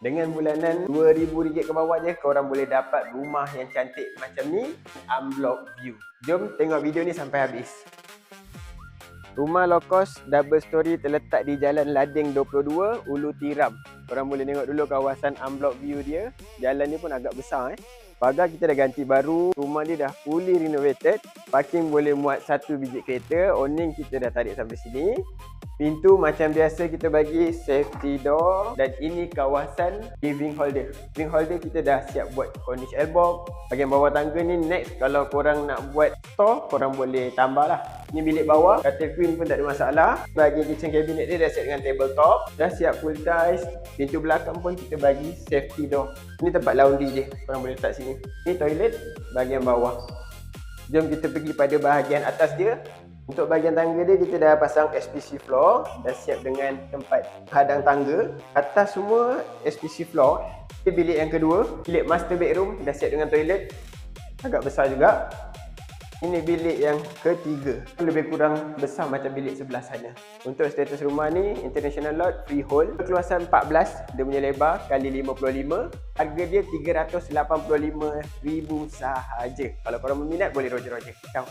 Dengan bulanan RM2,000 ke bawah je, korang boleh dapat rumah yang cantik macam ni, unblock view. Jom tengok video ni sampai habis. Rumah low cost double story terletak di Jalan Lading 22, Ulu Tiram. Korang boleh tengok dulu kawasan unblock view dia. Jalan ni pun agak besar. Pagar kita dah ganti baru. Rumah dia dah fully renovated. Parking boleh muat 1 biji kereta. Awning kita dah tarik sampai sini. Pintu macam biasa kita bagi safety door. Dan ini kawasan living hall dia. Living hall dia kita dah siap buat cornice elbow. Bahagian bawah tangga ni next, kalau korang nak buat store, korang boleh tambah lah. Ni bilik bawah, katil queen pun tak ada masalah. Bahagian kitchen cabinet dia dah siap dengan tabletop. Dah siap full tiles. Pintu belakang pun kita bagi safety door. Ni tempat laundry dia, korang boleh letak sini. Ni toilet bahagian bawah. Jom kita pergi pada bahagian atas dia. Untuk bahagian tangga dia, kita dah pasang SPC floor. Dah siap dengan tempat hadang tangga. Atas semua SPC floor. Ini bilik yang kedua, bilik master bedroom. Dah siap dengan toilet. Agak besar juga. Ini bilik yang ketiga. Lebih kurang besar macam bilik sebelah sana. Untuk status rumah ni, international lot, freehold. Keluasan 14, dia punya lebar kali 55. Harga dia RM385,000 sahaja. Kalau korang berminat, boleh roger-roger. Ciao.